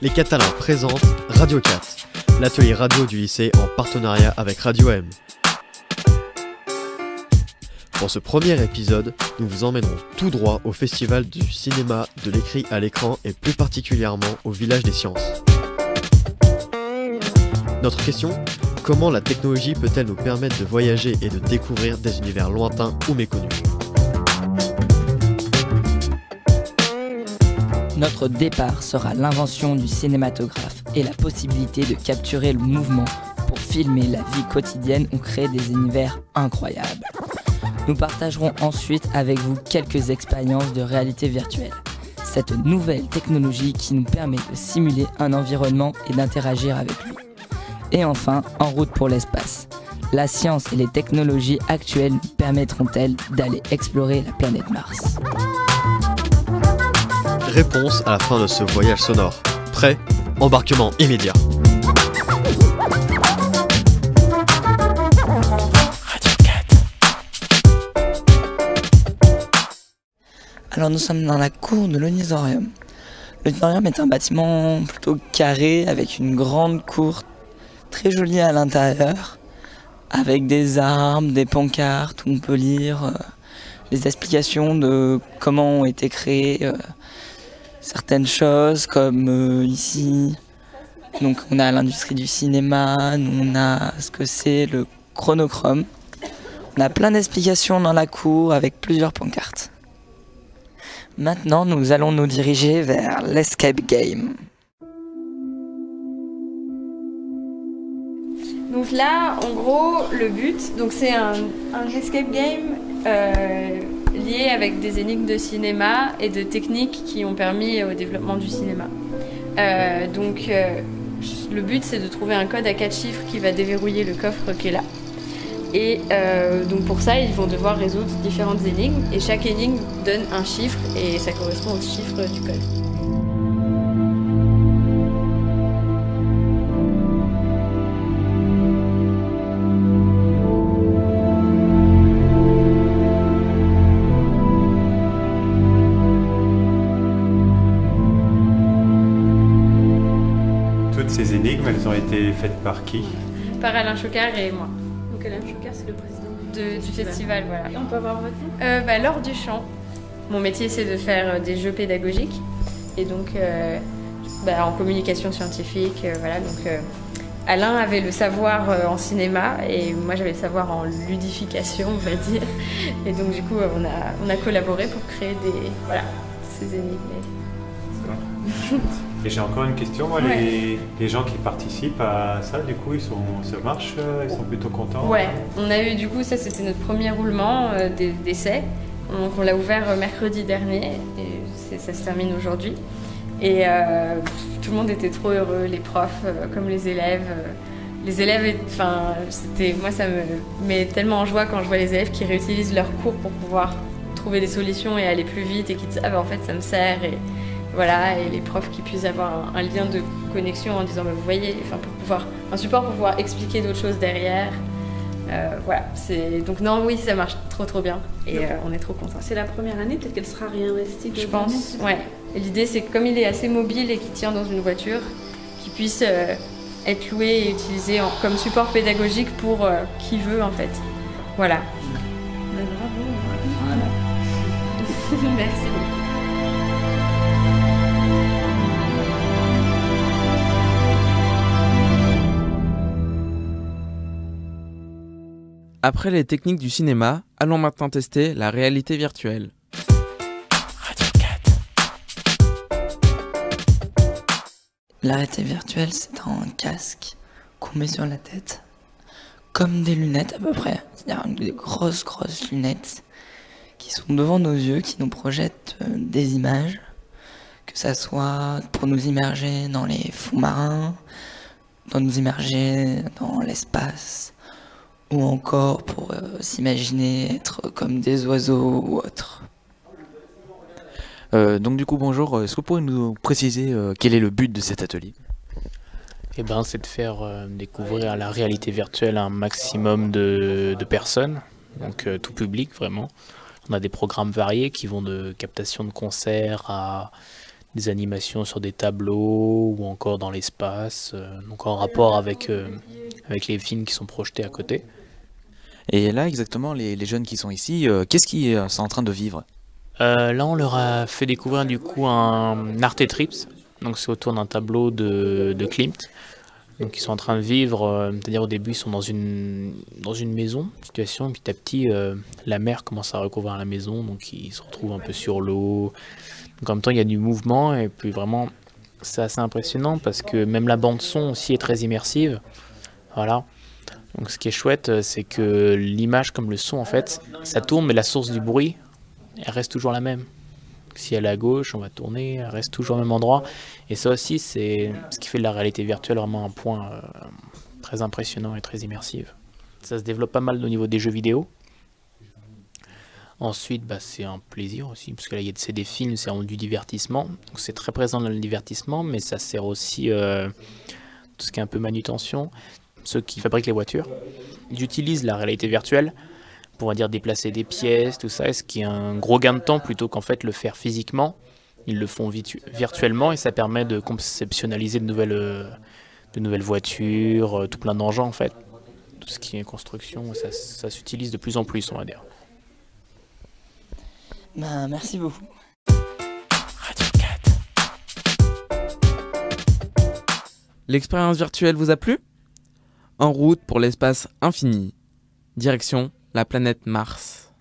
Les Catalins présentent Radio 4, l'atelier radio du lycée en partenariat avec Radio M. Pour ce premier épisode, nous vous emmènerons tout droit au festival du cinéma, de l'écrit à l'écran et plus particulièrement au village des sciences. Notre question, comment la technologie peut-elle nous permettre de voyager et de découvrir des univers lointains ou méconnus ? Notre départ sera l'invention du cinématographe et la possibilité de capturer le mouvement pour filmer la vie quotidienne ou créer des univers incroyables. Nous partagerons ensuite avec vous quelques expériences de réalité virtuelle. Cette nouvelle technologie qui nous permet de simuler un environnement et d'interagir avec lui. Et enfin, en route pour l'espace. La science et les technologies actuelles nous permettront-elles d'aller explorer la planète Mars ? Réponse à la fin de ce voyage sonore. Prêt ? Embarquement immédiat. Radio 4. Alors nous sommes dans la cour de l'Onitorium. L'Onitorium est un bâtiment plutôt carré avec une grande cour très jolie à l'intérieur, avec des arbres, des pancartes où on peut lire les explications de comment ont été créées certaines choses, comme ici. Donc on a l'industrie du cinéma, on a ce que c'est le chronochrome. On a plein d'explications dans la cour avec plusieurs pancartes. Maintenant, nous allons nous diriger vers l'escape game. Donc là, en gros, le but, donc c'est un escape game lié avec des énigmes de cinéma et de techniques qui ont permis au développement du cinéma. Le but, c'est de trouver un code à 4 chiffres qui va déverrouiller le coffre qui est là. Et donc pour ça, ils vont devoir résoudre différentes énigmes et chaque énigme donne un chiffre et ça correspond au chiffre du code. Toutes ces énigmes, elles ont été faites par qui ? Par Alain Chocard et moi. Donc Alain Chocard, c'est le président Du festival, voilà. Et on peut avoir votre nom Laure Duchamp. Mon métier, c'est de faire des jeux pédagogiques. Et donc, en communication scientifique, voilà. Donc, Alain avait le savoir en cinéma et moi, j'avais le savoir en ludification, on va dire. Et donc, du coup, on a collaboré pour créer ces énigmes. Et j'ai encore une question, moi, Ouais. les gens qui participent à ça, du coup, ça marche, ils sont plutôt contents. Ouais, on a eu, du coup, ça c'était notre premier roulement d'essai. Donc on l'a ouvert mercredi dernier et ça se termine aujourd'hui. Et tout le monde était trop heureux, les profs comme les élèves. Moi ça me met tellement en joie quand je vois les élèves qui réutilisent leurs cours pour pouvoir trouver des solutions et aller plus vite et qui disent en fait ça me sert et voilà, et les profs qui puissent avoir un lien de connexion en disant vous voyez, un support pour pouvoir expliquer d'autres choses derrière. Donc non, oui, ça marche trop bien et on est trop contents. C'est la première année, peut-être qu'elle sera réinvestie. Je pense, ouais. Et l'idée c'est que comme il est assez mobile et qu'il tient dans une voiture, qu'il puisse être loué et utilisé comme support pédagogique pour qui veut en fait. Voilà. Bravo. Merci beaucoup. Après les techniques du cinéma, allons maintenant tester la réalité virtuelle. Radio 4. La réalité virtuelle, c'est un casque qu'on met sur la tête, comme des lunettes à peu près. C'est-à-dire des grosses lunettes qui sont devant nos yeux, qui nous projettent des images, que ça soit pour nous immerger dans les fonds marins, pour nous immerger dans l'espace, ou encore pour s'imaginer être comme des oiseaux ou autres. Donc du coup, bonjour, est-ce que vous pourriez nous préciser quel est le but de cet atelier ? C'est de faire découvrir la réalité virtuelle à un maximum de personnes, donc tout public vraiment. On a des programmes variés qui vont de captation de concerts à des animations sur des tableaux ou encore dans l'espace, donc en rapport avec les films qui sont projetés à côté. Et là, exactement, les jeunes qui sont ici, qu'est-ce qu'ils sont en train de vivre? Là, on leur a fait découvrir du coup un Arte Trips, donc c'est autour d'un tableau de Klimt. Donc ils sont en train de vivre, c'est-à-dire au début ils sont dans une maison, situation, et petit à petit la mer commence à recouvrir la maison, donc ils se retrouvent un peu sur l'eau. Donc en même temps il y a du mouvement, et puis vraiment c'est assez impressionnant parce que même la bande son aussi est très immersive. Voilà. Donc ce qui est chouette, c'est que l'image comme le son en fait, ça tourne, mais la source du bruit, elle reste toujours la même. Si elle est à gauche, on va tourner, elle reste toujours au même endroit. Et ça aussi, c'est ce qui fait de la réalité virtuelle vraiment un point très impressionnant et très immersif. Ça se développe pas mal au niveau des jeux vidéo. Ensuite, c'est un plaisir aussi, parce que là, c'est des films, c'est du divertissement. Donc c'est très présent dans le divertissement, mais ça sert aussi tout ce qui est un peu manutention. Ceux qui fabriquent les voitures, ils utilisent la réalité virtuelle pour, on va dire, déplacer des pièces, tout ça, ce qui est un gros gain de temps plutôt qu'en fait le faire physiquement. Ils le font virtuellement et ça permet de conceptionnaliser de nouvelles voitures, tout plein d'engins en fait. Tout ce qui est construction, ça s'utilise de plus en plus, on va dire. Merci beaucoup. Radio 4. L'expérience virtuelle vous a plu? En route pour l'espace infini. Direction la planète Mars.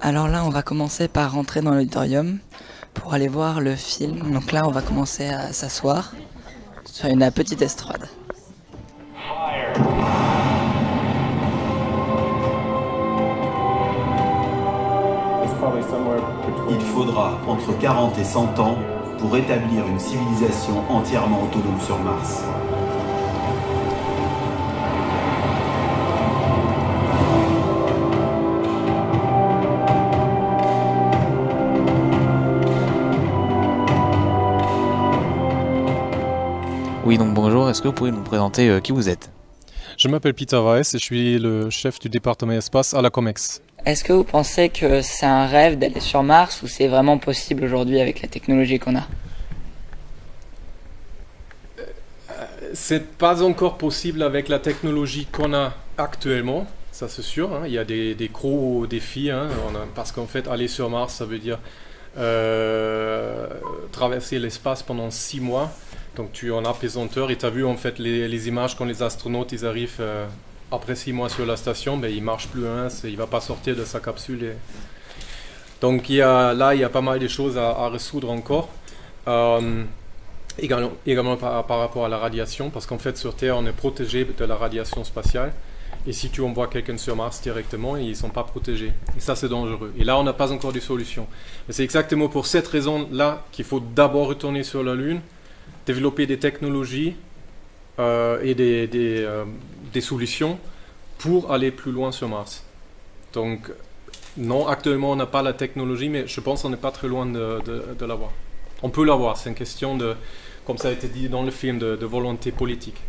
Alors là, on va commencer par rentrer dans l'auditorium pour aller voir le film. Donc là, on va commencer à s'asseoir sur une petite estrade. Il faudra entre 40 et 100 ans pour établir une civilisation entièrement autonome sur Mars. Oui, donc bonjour, est-ce que vous pouvez nous présenter qui vous êtes? Je m'appelle Peter Weiss et je suis le chef du département espace à la COMEX. Est-ce que vous pensez que c'est un rêve d'aller sur Mars ou c'est vraiment possible aujourd'hui avec la technologie qu'on a? C'est pas encore possible avec la technologie qu'on a actuellement, ça c'est sûr. Hein. Il y a des gros défis, hein. Parce qu'en fait aller sur Mars ça veut dire traverser l'espace pendant 6 mois. Donc tu es en apesanteur et tu as vu en fait les images quand les astronautes ils arrivent après 6 mois sur la station, il ne marche plus, hein, il ne va pas sortir de sa capsule. Donc il y a pas mal de choses à résoudre encore. Également par rapport à la radiation, parce qu'en fait sur Terre on est protégé de la radiation spatiale. Et si tu envoies quelqu'un sur Mars directement, ils ne sont pas protégés. Et ça c'est dangereux. Et là on n'a pas encore de solution. Mais c'est exactement pour cette raison-là qu'il faut d'abord retourner sur la Lune, développer des technologies et des solutions pour aller plus loin sur Mars. Donc non, actuellement on n'a pas la technologie, mais je pense qu'on n'est pas très loin de l'avoir. On peut l'avoir, c'est une question de, comme ça a été dit dans le film, de volonté politique.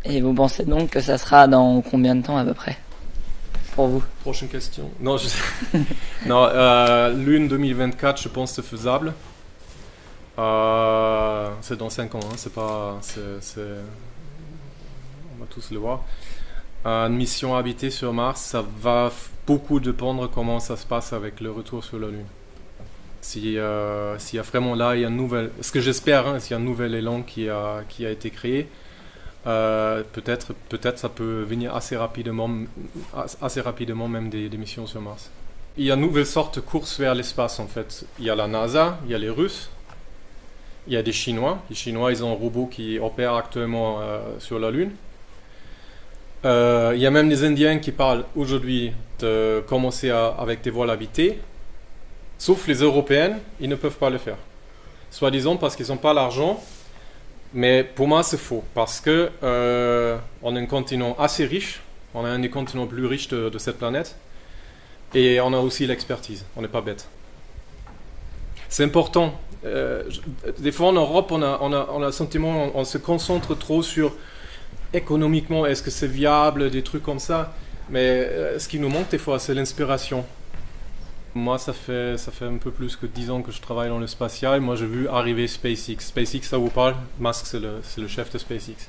Et vous pensez donc que ça sera dans combien de temps à peu près pour vous? Prochaine question. Non, non Lune 2024, je pense que c'est faisable. C'est dans 5 ans, hein, c'est pas... on va tous le voir. Une mission habitée sur Mars, ça va beaucoup dépendre comment ça se passe avec le retour sur la Lune. S'il y a vraiment là, il y a ce que j'espère, hein, s'il y a un nouvel élan qui a été créé, peut-être ça peut venir assez rapidement même des missions sur Mars. Il y a une nouvelle sorte de course vers l'espace en fait. Il y a la NASA, il y a les Russes, il y a des Chinois. Les Chinois, ils ont un robot qui opère actuellement sur la Lune. Il y a même des Indiens qui parlent aujourd'hui de commencer avec des vols habités. Sauf les Européennes, ils ne peuvent pas le faire. Soi-disant parce qu'ils n'ont pas l'argent. Mais pour moi, c'est faux. Parce que on est un continent assez riche. On est un des continents plus riches de cette planète. Et on a aussi l'expertise. On n'est pas bête. C'est important. Des fois en Europe, on a le sentiment on se concentre trop sur économiquement, est-ce que c'est viable, des trucs comme ça. Mais ce qui nous manque des fois, c'est l'inspiration. Moi, ça fait un peu plus que 10 ans que je travaille dans le spatial. Moi, j'ai vu arriver SpaceX. SpaceX, ça vous parle? Musk, c'est le chef de SpaceX.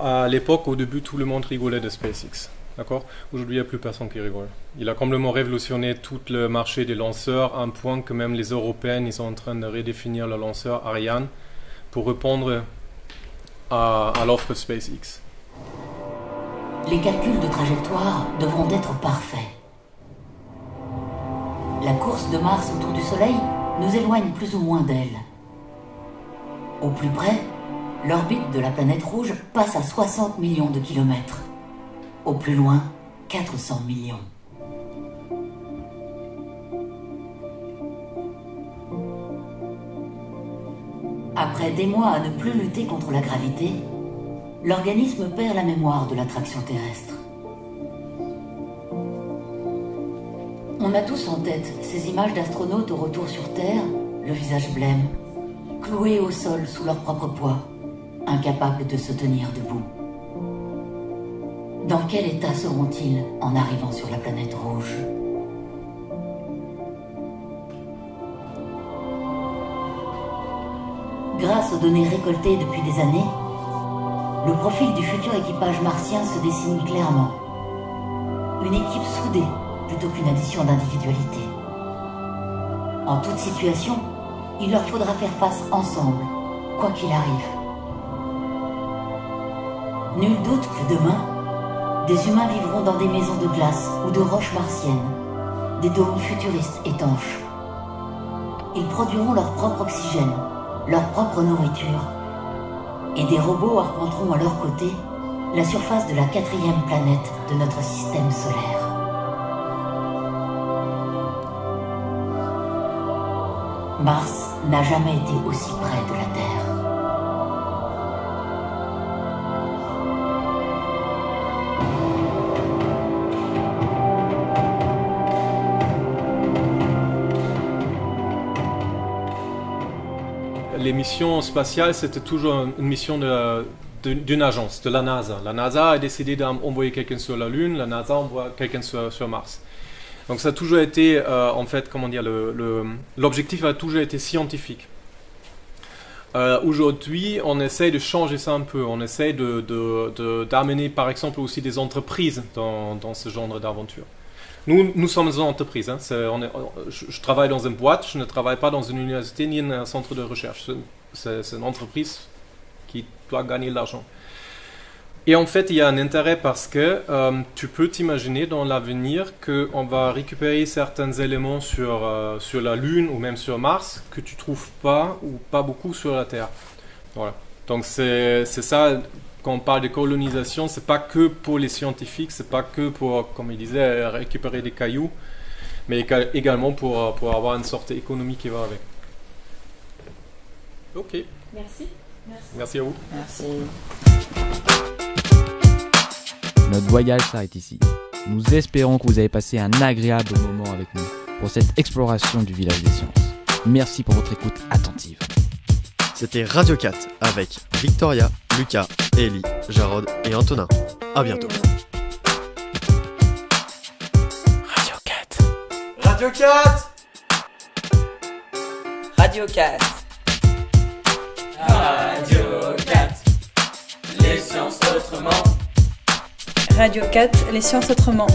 À l'époque, au début, tout le monde rigolait de SpaceX. D'accord? Aujourd'hui, il n'y a plus personne qui rigole. Il a complètement révolutionné tout le marché des lanceurs, à un point que même les Européennes, ils sont en train de redéfinir le lanceur Ariane pour répondre à l'offre SpaceX. Les calculs de trajectoire devront être parfaits. La course de Mars autour du Soleil nous éloigne plus ou moins d'elle. Au plus près, l'orbite de la planète rouge passe à 60 millions de kilomètres. Au plus loin, 400 millions. Après des mois à ne plus lutter contre la gravité, l'organisme perd la mémoire de l'attraction terrestre. On a tous en tête ces images d'astronautes au retour sur Terre, le visage blême, cloués au sol sous leur propre poids, incapables de se tenir debout. Dans quel état seront-ils en arrivant sur la planète rouge ? Grâce aux données récoltées depuis des années, le profil du futur équipage martien se dessine clairement. Une équipe soudée plutôt qu'une addition d'individualités. En toute situation, il leur faudra faire face ensemble, quoi qu'il arrive. Nul doute que demain, des humains vivront dans des maisons de glace ou de roches martiennes, des dômes futuristes étanches. Ils produiront leur propre oxygène, leur propre nourriture, et des robots arpenteront à leur côté la surface de la 4e planète de notre système solaire. Mars n'a jamais été aussi près de la Terre. Les missions spatiales, c'était toujours une mission d'une agence, de la NASA. La NASA a décidé d'envoyer quelqu'un sur la Lune, la NASA envoie quelqu'un sur Mars. Donc ça a toujours été, en fait, comment dire, l'objectif a toujours été scientifique. Aujourd'hui, on essaie de changer ça un peu. On essaie d'amener, par exemple, aussi des entreprises dans ce genre d'aventure. Nous sommes une entreprise. Hein. Je travaille dans une boîte, je ne travaille pas dans une université ni un centre de recherche. C'est une entreprise qui doit gagner de l'argent. Et en fait, il y a un intérêt parce que tu peux t'imaginer dans l'avenir qu'on va récupérer certains éléments sur la Lune ou même sur Mars que tu ne trouves pas ou pas beaucoup sur la Terre. Voilà. Donc c'est ça, quand on parle de colonisation, c'est pas que pour les scientifiques, c'est pas que pour, comme il disait, récupérer des cailloux, mais également pour avoir une sorte d'économie qui va avec. Ok. Merci. Merci à vous. Merci. Notre voyage s'arrête ici. Nous espérons que vous avez passé un agréable moment avec nous pour cette exploration du village des sciences. Merci pour votre écoute attentive. C'était Radio 4 avec Victoria, Lucas, Ellie, Jarod et Antonin. À bientôt. Radio 4. Radio 4. Radio 4. Radio 4. Les sciences autrement. Radio 4, les sciences autrement.